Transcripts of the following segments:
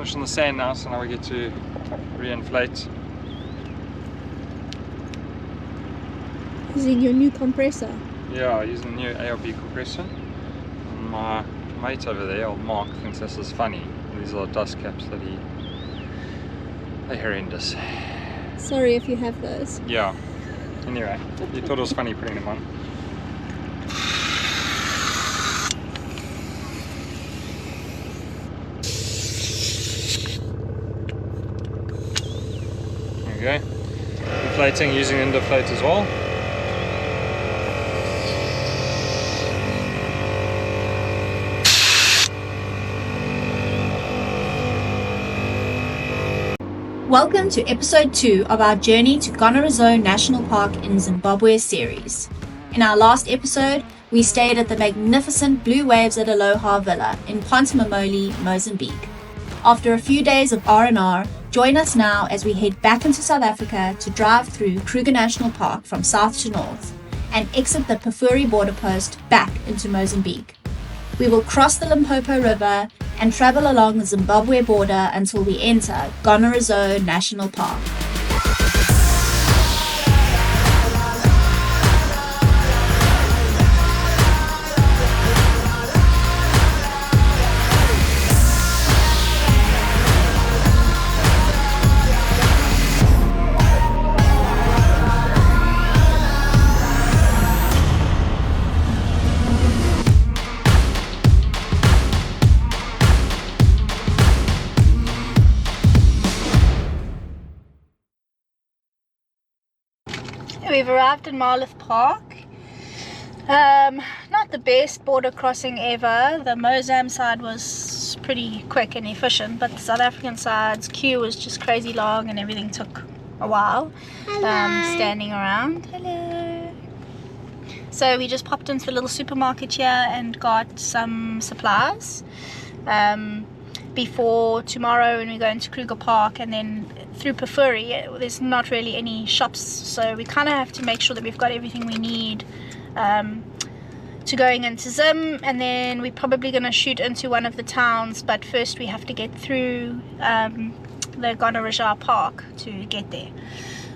finished on the sand now, so now we get to re-inflate. Using your new compressor. Yeah, using the new ARB compressor. And my mate over there, old Mark, thinks this is funny. These are dust caps that they're horrendous. Sorry if you have those. Yeah. Anyway, you thought it was funny putting them on. There we go. Inflating using Indiflate as well. Welcome to episode 2 of our Journey to Gonarezhou National Park in Zimbabwe series. In our last episode, we stayed at the magnificent Blue Waves at Aloha Villa in Pontemomoli, Mozambique. After a few days of R&R, join us now as we head back into South Africa to drive through Kruger National Park from south to north and exit the Pafuri border post back into Mozambique. We will cross the Limpopo River and travel along the Zimbabwe border until we enter Gonarezhou National Park. We've arrived in Marloth Park. Not the best border crossing ever. The Mozambique side was pretty quick and efficient, but the South African side's queue was just crazy long and everything took a while. Standing around. Hello. So we just popped into a little supermarket here and got some supplies before tomorrow when we go into Kruger Park, and then through Pafuri there's not really any shops, so we kind of have to make sure that we've got everything we need to going into Zim, and then we're probably going to shoot into one of the towns, but first we have to get through the Gonarezhou Park to get there.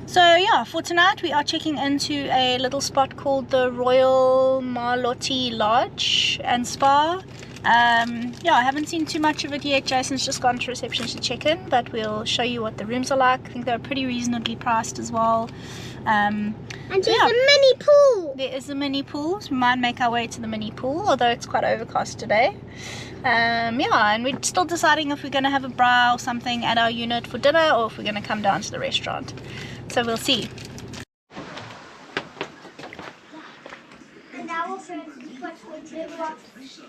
So yeah, for tonight we are checking into a little spot called the Royal Marlothi Lodge and Spa. Yeah, I haven't seen too much of it yet. Jason's just gone to reception to check in, but we'll show you what the rooms are like. I think they're pretty reasonably priced as well. And there's a mini pool. There is a mini pool, so we might make our way to the mini pool, although it's quite overcast today. Yeah, and we're still deciding if we're going to have a bra or something at our unit for dinner, or if we're going to come down to the restaurant. So we'll see.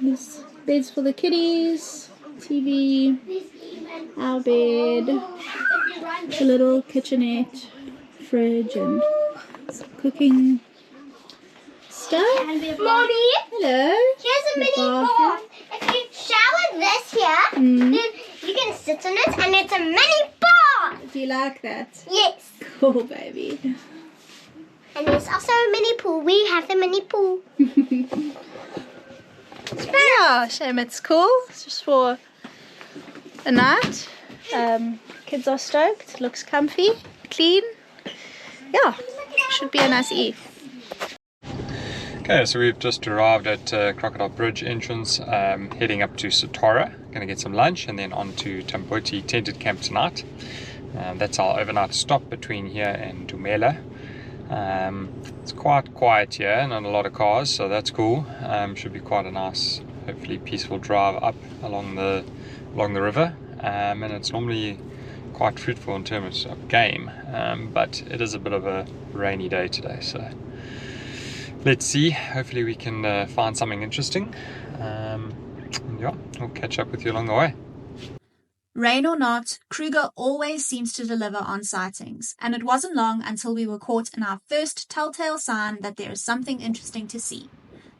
This beds for the kiddies, TV, our bed, a little kitchenette, fridge, and some cooking stuff. Mommy, Hello. here's a mini bath. If you shower this here, then you can sit on it, and it's a mini bath. Do you like that? Yes. Cool, baby. And there's also a mini pool. We have the mini pool. Yeah, shame it's cool. It's just for a night. Kids are stoked. Looks comfy, clean. Yeah, should be a nice eve. Okay, so we've just arrived at Crocodile Bridge entrance, heading up to Satora. Going to get some lunch and then on to Tamboti tented camp tonight. That's our overnight stop between here and Dumela. It's quite quiet here, not a lot of cars, so that's cool. Should be quite a nice, hopefully peaceful drive up along the river, and it's normally quite fruitful in terms of game, but it is a bit of a rainy day today, so let's see. Hopefully we can find something interesting. Yeah, we'll catch up with you along the way. Rain or not, Kruger always seems to deliver on sightings, and it wasn't long until we were caught in our first telltale sign that there is something interesting to see.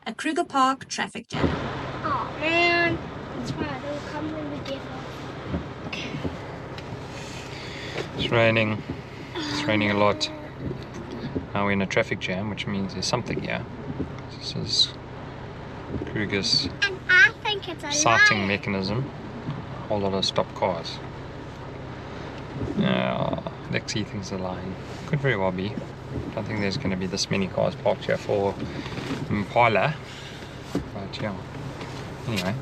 A Kruger Park traffic jam. Oh man, it's fine. It'll come when we get off. It's raining. It's raining a lot. Now we're in a traffic jam, which means there's something here. This is Kruger's And I think it's a sighting lion. mechanism. A whole lot of stopped cars. Lexi thinks the line could very well be. I don't think there's going to be this many cars parked here for Impala. But yeah, anyway.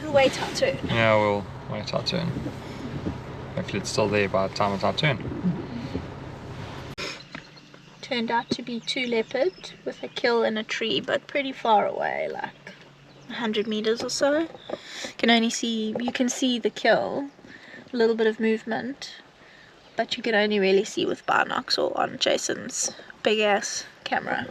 We'll wait our turn. Yeah, we'll wait our turn. Hopefully it's still there by the time it's our turn. Turned out to be 2 leopard with a kill in a tree, but pretty far away, like 100 meters or so. You can see the kill, a little bit of movement, but you can only really see with binocs or on Jason's big ass camera.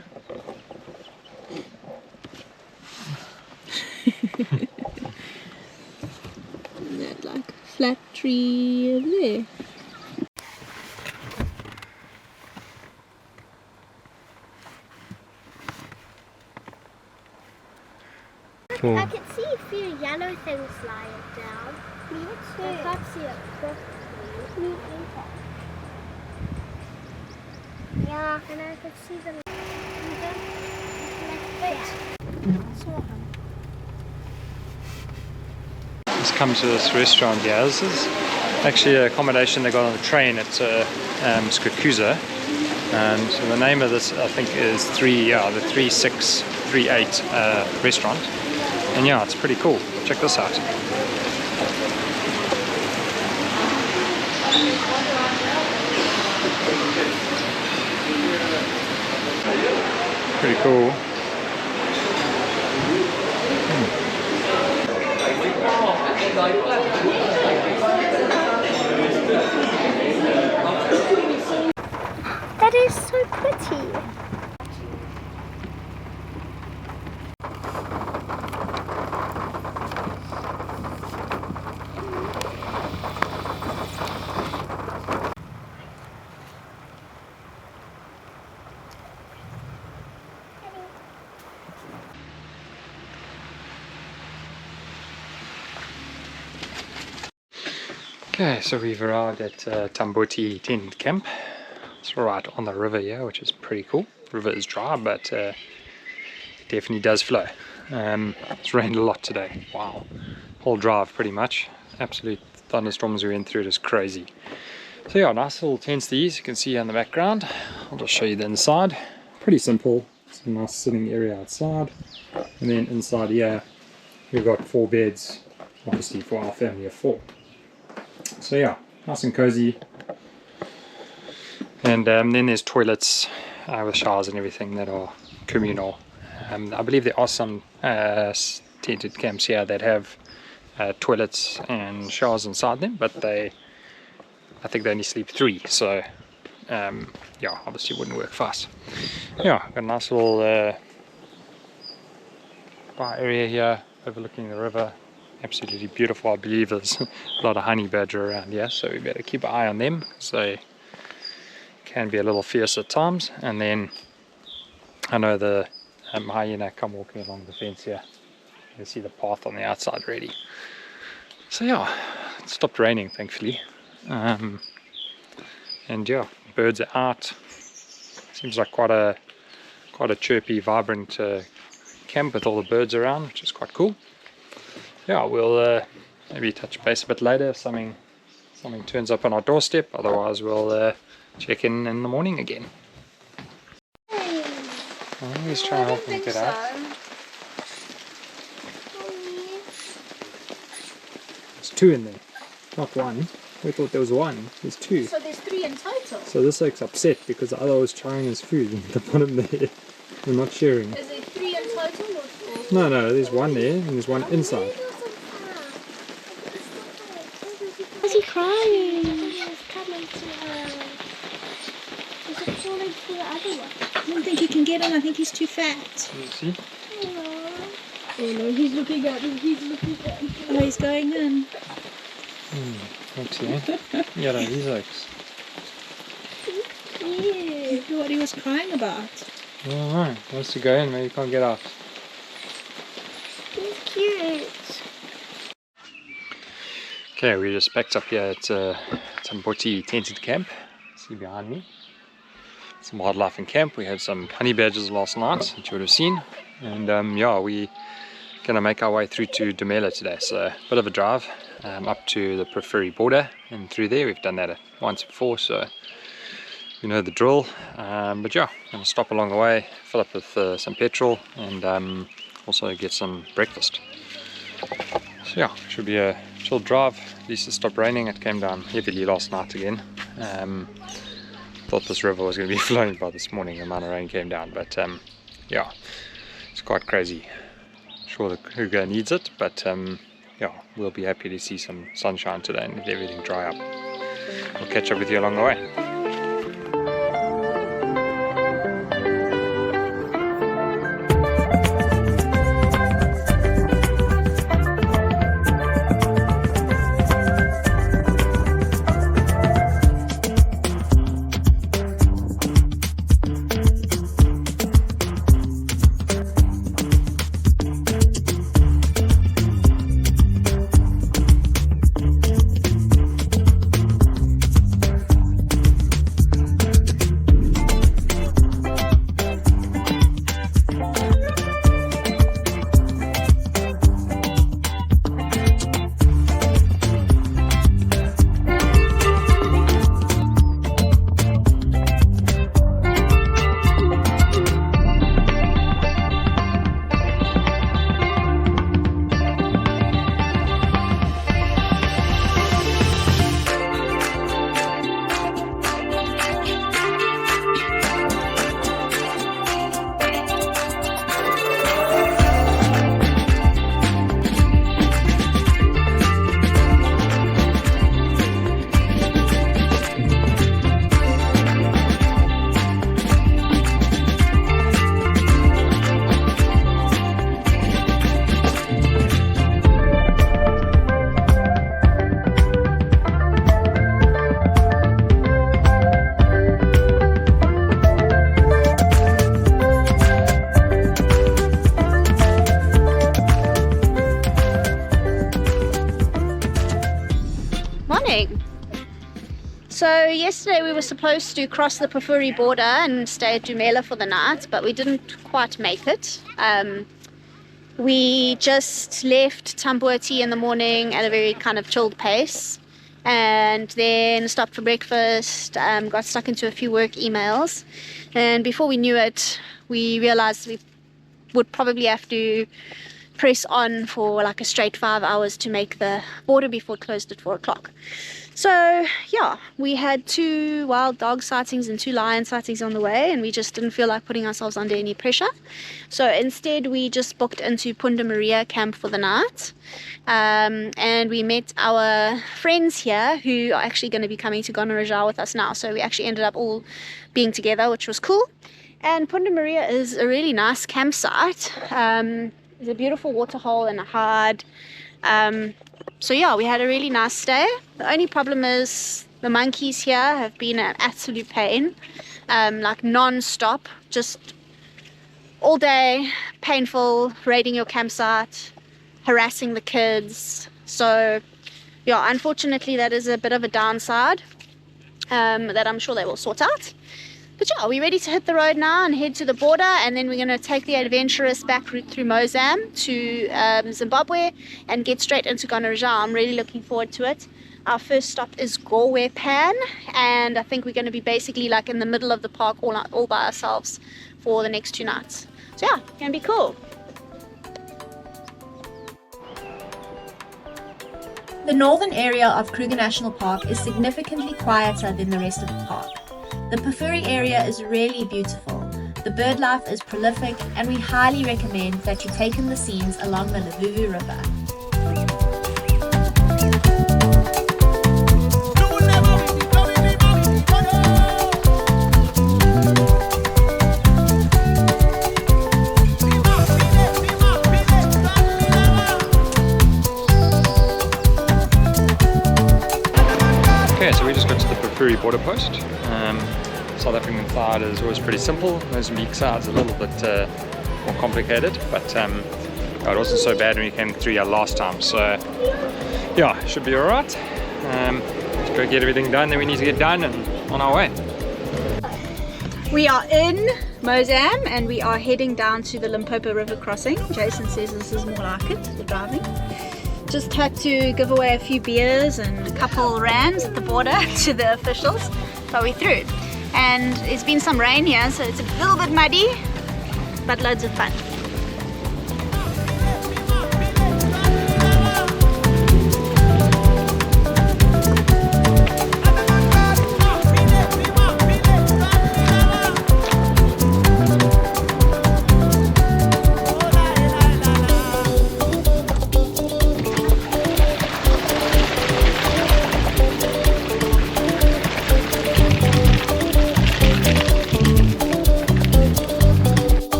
That like flat tree over there. Cool. I can see a few yellow things lying down. Me too. I can't see it properly. Me either. Yeah, and I can see them. Let's come to this restaurant here. This is actually an accommodation they got on the train at Kruger. And so the name of this, I think, is the 3638 restaurant. And yeah, it's pretty cool. Check this out. Pretty cool. That is so pretty. Okay, so we've arrived at Tamboti tent camp. It's right on the river here, which is pretty cool. The river is dry, but it definitely does flow. It's rained a lot today. Wow, whole drive pretty much. Absolute thunderstorms we went through. It is crazy. So yeah, nice little tents these. You can see here in the background. I'll just show you the inside. Pretty simple. It's a nice sitting area outside, and then inside here we've got 4 beds, obviously for our family of 4. So yeah, nice and cozy. And then there's toilets with showers and everything that are communal. I believe there are some tented camps here that have toilets and showers inside them, but I think they only sleep 3, so yeah, obviously wouldn't work for us. Yeah, got a nice little bar area here overlooking the river. Absolutely beautiful. I believe there's a lot of honey badger around here, so we better keep an eye on them because they can be a little fierce at times. And then I know the hyena come walking along the fence here. You can see the path on the outside already. So yeah, it stopped raining thankfully. And yeah, birds are out. Seems like quite a chirpy, vibrant camp with all the birds around, which is quite cool. Yeah, we'll maybe touch base a bit later if something turns up on our doorstep. Otherwise we'll check in the morning again. Oh, he's trying to help him get out. There's 2 in there, not 1. We thought there was 1. There's 2. So there's 3 in total. So this looks upset because the other was trying his food at the bottom there. We're not sharing. Is there 3 in total or 4? No, there's 1 there and there's 1 inside. Is he crying? He's coming to her. He's falling to the other one. I don't think he can get in. I think he's too fat. You see? Oh no, he's looking at him. Oh, he's going in. Okay. Yeah, these oaks. Yeah, what he was crying about. Alright, wants to go in, maybe you can't get out. He's cute. Okay, we just backed up here at Tamboti tented camp. See behind me. Some wildlife in camp. We had some honey badgers last night, which you would have seen. And yeah, we're gonna make our way through to Dumela today. So a bit of a drive. up to the Purfuri border and through there. We've done that once before, so you know the drill. But yeah, going to stop along the way, fill up with some petrol, and also get some breakfast. So yeah, should be a chill drive. At least it stopped raining. It came down heavily last night again. Thought this river was going to be flowing by this morning, the amount of rain came down, but yeah, it's quite crazy. Sure the Kruger needs it, but yeah, we'll be happy to see some sunshine today and let everything dry up. I'll catch up with you along the way. So yesterday we were supposed to cross the Purfuri border and stay at Dumela for the night, but we didn't quite make it. We just left Tambuati in the morning at a very kind of chilled pace, and then stopped for breakfast, got stuck into a few work emails, and before we knew it, we realized we would probably have to press on for like a straight 5 hours to make the border before it closed at 4 o'clock. So yeah, we had 2 wild dog sightings and 2 lion sightings on the way, and we just didn't feel like putting ourselves under any pressure. So instead we just booked into Punda Maria camp for the night, and we met our friends here who are actually going to be coming to Gonarezhou with us now. So we actually ended up all being together, which was cool. And Punda Maria is a really nice campsite. There's a beautiful waterhole and a hide. So yeah, we had a really nice stay. The only problem is the monkeys here have been an absolute pain, like non-stop, just all day, painful, raiding your campsite, harassing the kids. So yeah, unfortunately that is a bit of a downside that I'm sure they will sort out. But yeah, we're ready to hit the road now and head to the border, and then we're going to take the adventurous back route through Mozambique to Zimbabwe and get straight into Gonarezhou. I'm really looking forward to it. Our first stop is Gorwe Pan, and I think we're going to be basically like in the middle of the park all by ourselves for the next 2 nights. So yeah, it's going to be cool. The northern area of Kruger National Park is significantly quieter than the rest of the park. The Purfuri area is really beautiful. The bird life is prolific, and we highly recommend that you take in the scenes along the Luvuvu River. Okay, so we just got to the Purfuri border post. South African side is always pretty simple. Mozambique side is a little bit more complicated, but it wasn't so bad when we came through here last time. So yeah, should be alright. Let's go get everything done that we need to get done and on our way. We are in Mozambique and we are heading down to the Limpopo River crossing. Jason says this is more like it, the driving. just had to give away a few beers and a couple rands at the border to the officials, but we're through. And there's been some rain here, so it's a little bit muddy, but loads of fun.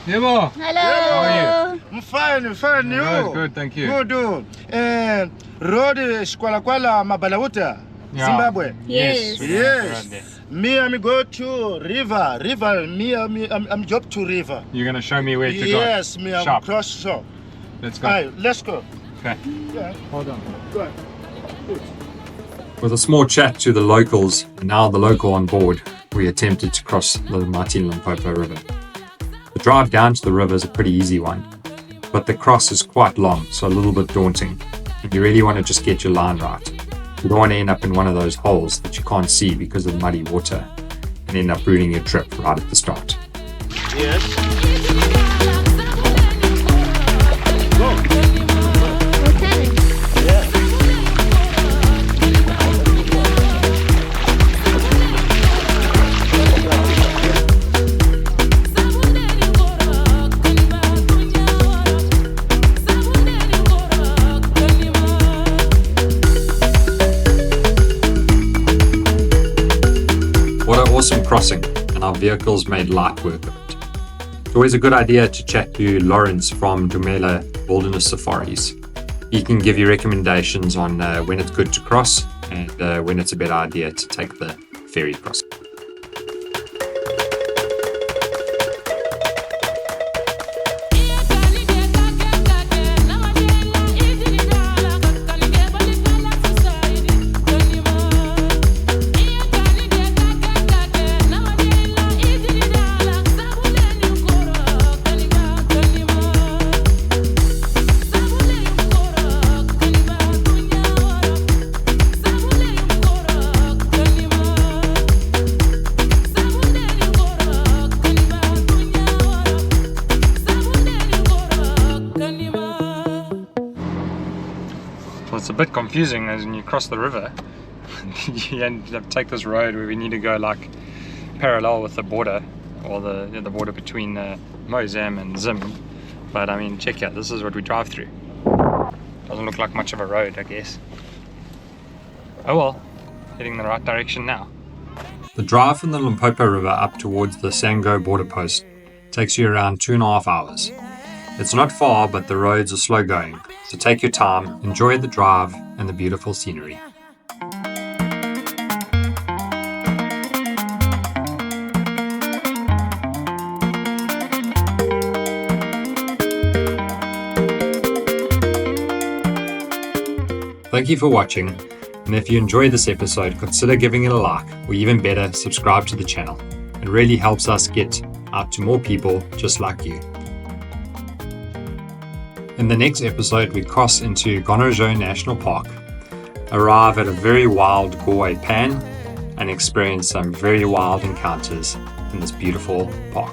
Yebo, Hello! how are you? I'm fine, you? Good, thank you. Good. And road is Kuala Mabalauta, Yeah. Zimbabwe. Yes. Yes. Me, I'm go to river. I'm job to river. You're going to show me where to go? Yes, me, I'm Sharp. cross shop. Let's go. Alright, let's go. Okay. Yeah. Hold on. Go ahead. With a small chat to the locals, and now the local on board, we attempted to cross the Limpopo River. The drive down to the river is a pretty easy one, but the cross is quite long, so a little bit daunting, and you really want to just get your line right. You don't want to end up in one of those holes that you can't see because of muddy water and end up ruining your trip right at the start. Yes. What an awesome crossing, and our vehicles made light work of it. It's always a good idea to chat to Lawrence from Dumela Wilderness Safaris. He can give you recommendations on when it's good to cross and when it's a better idea to take the ferry crossing. It's a bit confusing as when you cross the river. You end up take this road where we need to go like parallel with the border, or the border between Mozambique and Zim. But I mean, check out, this is what we drive through. Doesn't look like much of a road, I guess. Oh well, heading in the right direction now. The drive from the Limpopo River up towards the Sango border post takes you around 2.5 hours. It's not far, but the roads are slow going, so take your time, enjoy the drive and the beautiful scenery. Thank you for watching, and if you enjoyed this episode, consider giving it a like, or even better, subscribe to the channel. It really helps us get out to more people just like you. In the next episode, we cross into Gonarezhou National Park, arrive at a very wild Gorway Pan, and experience some very wild encounters in this beautiful park.